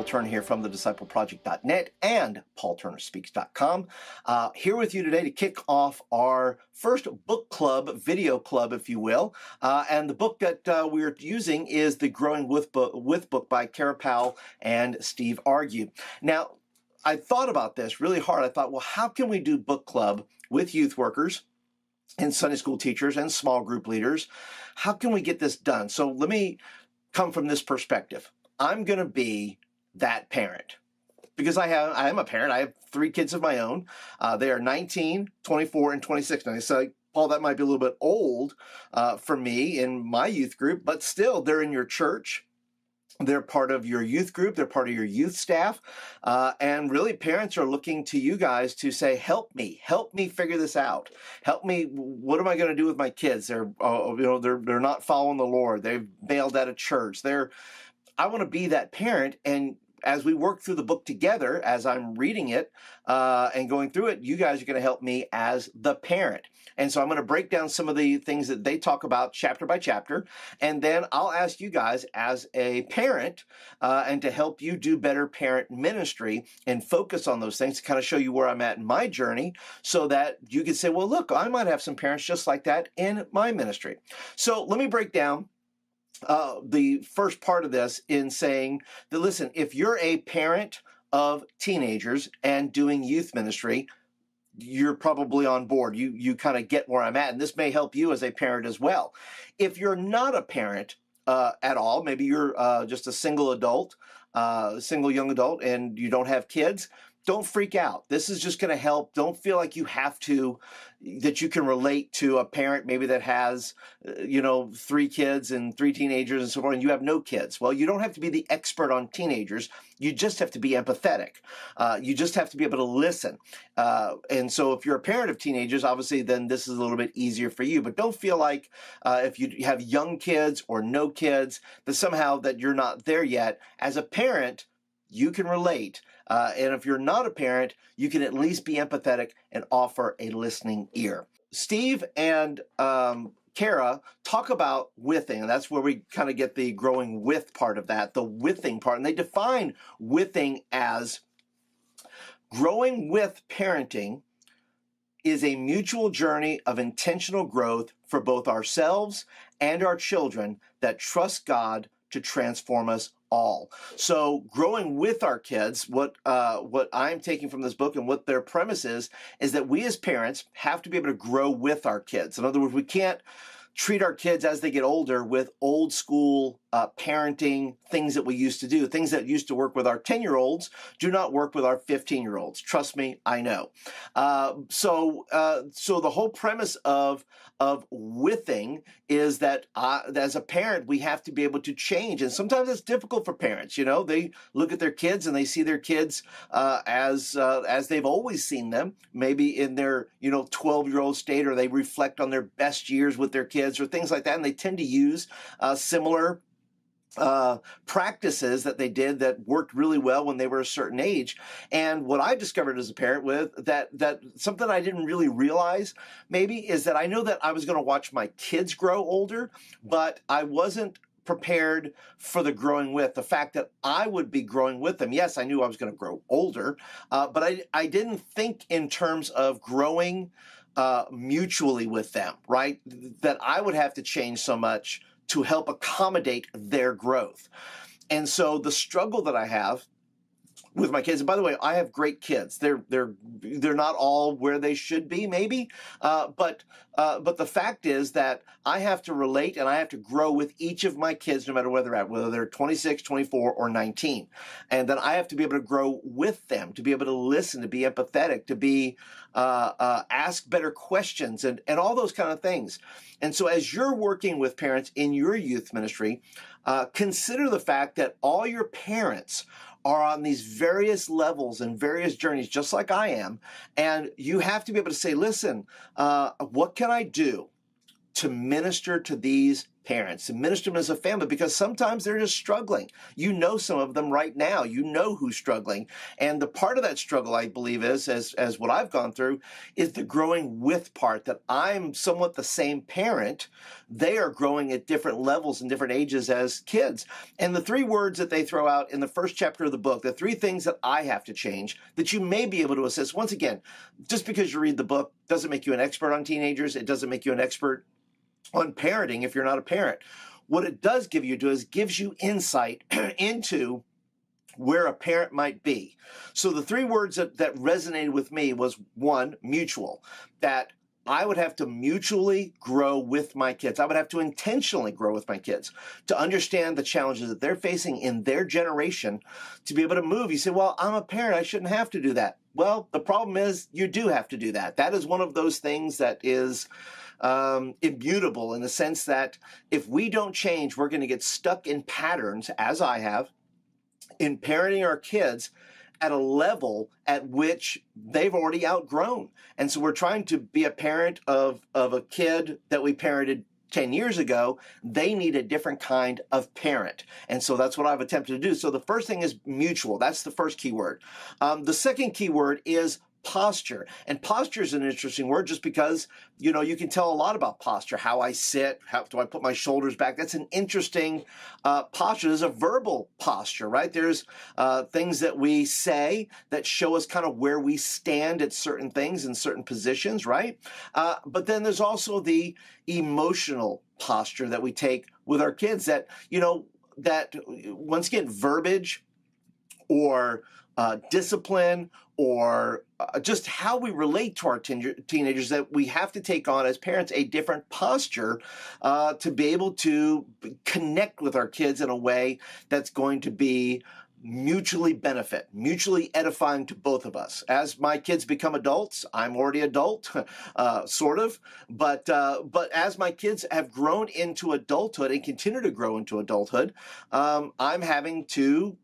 Paul Turner here from thediscipleproject.net and paulturnerspeaks.com. Here with you today to kick off our first book club, video club, if you will. And the book that we're using is the Growing With book by Powell and Steve Argue. Now, I thought about this really hard. I thought, well, how can we do book club with youth workers and Sunday school teachers and small group leaders? How can we get this done? So let me come from this perspective. I'm going to be that parent because I am a parent. I have 3 kids of my own. They are 19, 24, and 26. Now, so Paul, that might be a little bit old for me in my youth group, but still, they're in your church. They're part of your youth group. They're part of your youth staff. And really, parents are looking to you guys to say, help me figure this out. Help me. What am I going to do with my kids? They're not following the Lord. They've bailed out of church. I want to be that parent. And as we work through the book together, as I'm reading it and going through it, you guys are going to help me as the parent. And so I'm going to break down some of the things that they talk about chapter by chapter. And then I'll ask you guys as a parent and to help you do better parent ministry and focus on those things to kind of show you where I'm at in my journey so that you can say, well, look, I might have some parents just like that in my ministry. So let me break down the first part of this in saying that, listen, if you're a parent of teenagers and doing youth ministry, you're probably on board. You kind of get where I'm at, and this may help you as a parent as well. If you're not a parent at all, maybe you're just a single young adult, and you don't have kids, don't freak out. This is just going to help. Don't feel like you have to, that you can relate to a parent maybe that has, 3 kids and 3 teenagers and so forth, and you have no kids. Well, you don't have to be the expert on teenagers. You just have to be empathetic. You just have to be able to listen. And so if you're a parent of teenagers, obviously, then this is a little bit easier for you. But don't feel like if you have young kids or no kids, that somehow that you're not there yet. As a parent, you can relate. And if you're not a parent, you can at least be empathetic and offer a listening ear. Steve and Kara talk about withing, and that's where we kind of get the growing with part of that, the withing part. And they define withing as growing with parenting is a mutual journey of intentional growth for both ourselves and our children that trust God to transform us all. So growing with our kids, what I'm taking from this book and what their premise is that we as parents have to be able to grow with our kids. In other words, we can't treat our kids as they get older with old school parenting things that we used to do. Things that used to work with our 10-year-olds do not work with our 15-year-olds. Trust me, I know. So the whole premise of withing is that as a parent, we have to be able to change. And sometimes it's difficult for parents. They look at their kids and they see their kids as they've always seen them, maybe in their 12-year-old state, or they reflect on their best years with their kids or things like that. And they tend to use similar practices that they did that worked really well when they were a certain age. And what I discovered as a parent with that something I didn't really realize maybe is that I know that I was going to watch my kids grow older, but I wasn't prepared for the growing with, the fact that I would be growing with them. Yes, I knew I was going to grow older, but I didn't think in terms of growing mutually with them, right? That I would have to change so much to help accommodate their growth. And so the struggle that I have with my kids, and by the way, I have great kids. They're not all where they should be, maybe, but the fact is that I have to relate and I have to grow with each of my kids, no matter where they're at, whether they're 26, 24, or 19. And then I have to be able to grow with them, to be able to listen, to be empathetic, to be ask better questions, and all those kind of things. And so as you're working with parents in your youth ministry, consider the fact that all your parents are on these various levels and various journeys, just like I am. And you have to be able to say, listen, what can I do to minister to these parents, to minister to them as a family, because sometimes they're just struggling. You know some of them right now. You know who's struggling. And the part of that struggle, I believe, is, as what I've gone through, is the growing with part, that I'm somewhat the same parent. They are growing at different levels and different ages as kids. And the three words that they throw out in the first chapter of the book, the three things that I have to change that you may be able to assist. Once again, just because you read the book doesn't make you an expert on teenagers. It doesn't make you an expert on parenting if you're not a parent. What it does give you is gives you insight into where a parent might be. So the three words that resonated with me was, one, mutual, that I would have to mutually grow with my kids. I would have to intentionally grow with my kids to understand the challenges that they're facing in their generation, to be able to move. You say, well, I'm a parent, I shouldn't have to do that. Well, the problem is you do have to do that. That is one of those things that is immutable, in the sense that if we don't change, we're going to get stuck in patterns, as I have, in parenting our kids at a level at which they've already outgrown. And so we're trying to be a parent of a kid that we parented 10 years ago. They need a different kind of parent. And so that's what I've attempted to do. So the first thing is mutual. That's the first key word. The second key word is posture. And posture is an interesting word, just because, you can tell a lot about posture. How I sit, how do I put my shoulders back? That's an interesting posture. There's a verbal posture, right? There's things that we say that show us kind of where we stand at certain things in certain positions, right? But then there's also the emotional posture that we take with our kids, that, that once again, verbiage or discipline, or just how we relate to our teenagers, that we have to take on as parents a different posture to be able to connect with our kids in a way that's going to be mutually mutually edifying to both of us. As my kids become adults, I'm already adult, sort of, but as my kids have grown into adulthood and continue to grow into adulthood, I'm having to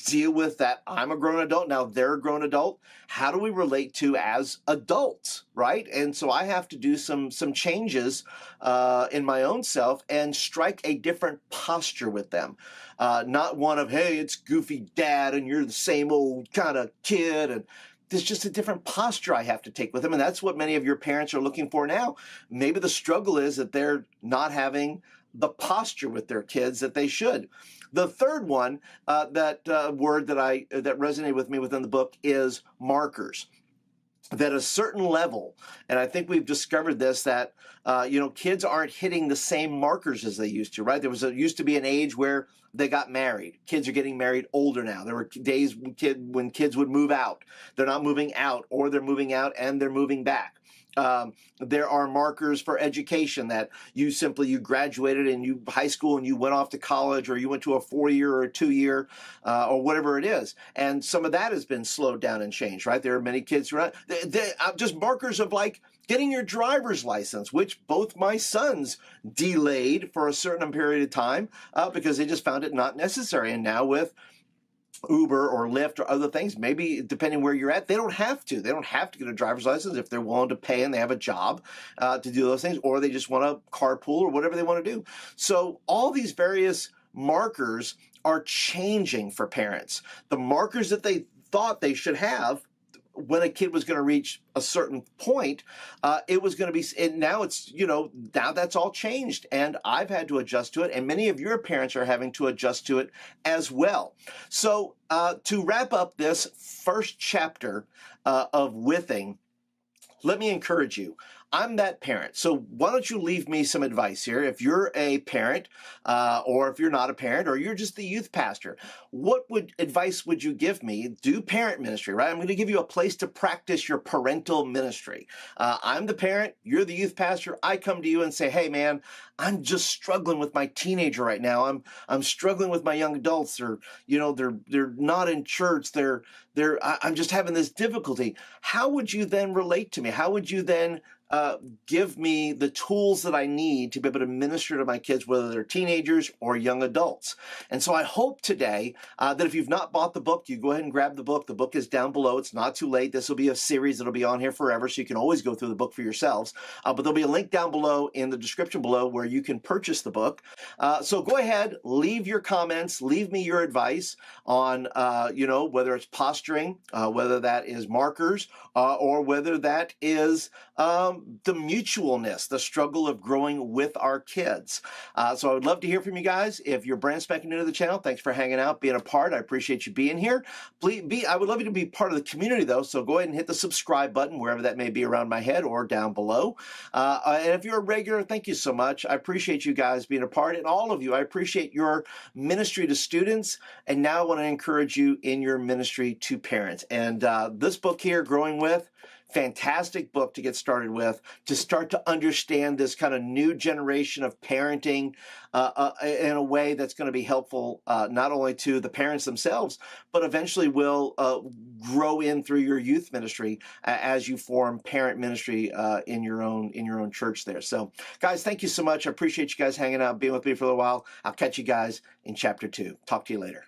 deal with that. I'm a grown adult now, they're a grown adult. How do we relate to as adults, right? And so I have to do some changes in my own self and strike a different posture with them. Not one of, hey, it's goofy dad and you're the same old kind of kid, and there's just a different posture I have to take with them. And that's what many of your parents are looking for now. Maybe the struggle is that they're not having the posture with their kids that they should. The third one, that word that resonated with me within the book, is markers. That a certain level, and I think we've discovered this, that kids aren't hitting the same markers as they used to, right? Used to be an age where they got married. Kids are getting married older now. There were days when kids would move out. They're not moving out, or they're moving out and they're moving back. There are markers for education, that you graduated in high school and you went off to college, or you went to a 4-year or a 2-year, or whatever it is. And some of that has been slowed down and changed, right? There are many kids who are just markers of, like, getting your driver's license, which both my sons delayed for a certain period of time because they just found it not necessary. And now with Uber or Lyft or other things, maybe depending where you're at, they don't have to. They don't have to get a driver's license if they're willing to pay and they have a job to do those things, or they just want to carpool or whatever they want to do. So all these various markers are changing for parents. The markers that they thought they should have when a kid was going to reach a certain point, it was going to be, and now it's, now that's all changed, and I've had to adjust to it, and many of your parents are having to adjust to it as well. So to wrap up this first chapter of Withing, let me encourage you. I'm that parent. So why don't you leave me some advice here? If you're a parent, or if you're not a parent, or you're just the youth pastor, what advice would you give me? Do parent ministry, right? I'm going to give you a place to practice your parental ministry. I'm the parent, you're the youth pastor. I come to you and say, hey man, I'm just struggling with my teenager right now. I'm struggling with my young adults. They're not in church. I'm just having this difficulty. How would you then relate to me? How would you then give me the tools that I need to be able to minister to my kids, whether they're teenagers or young adults. And so I hope today that if you've not bought the book, you go ahead and grab the book. The book is down below. It's not too late. This will be a series that'll be on here forever, so you can always go through the book for yourselves. But there'll be a link down below in the description below where you can purchase the book. So go ahead, leave your comments, leave me your advice on, whether it's posturing, whether that is markers, or whether that is the mutualness, the struggle of growing with our kids. So I would love to hear from you guys. If you're brand spanking new to the channel, thanks for hanging out, being a part. I appreciate you being here. I would love you to be part of the community, though, so go ahead and hit the subscribe button, wherever that may be around my head or down below. And if you're a regular, thank you so much. I appreciate you guys being a part, and all of you. I appreciate your ministry to students, and now I want to encourage you in your ministry to parents. And this book here, Growing With, fantastic book to get started with, to start to understand this kind of new generation of parenting in a way that's going to be helpful not only to the parents themselves, but eventually will grow in through your youth ministry as you form parent ministry in your own church there. So, guys, thank you so much. I appreciate you guys hanging out, being with me for a little while. I'll catch you guys in chapter 2. Talk to you later.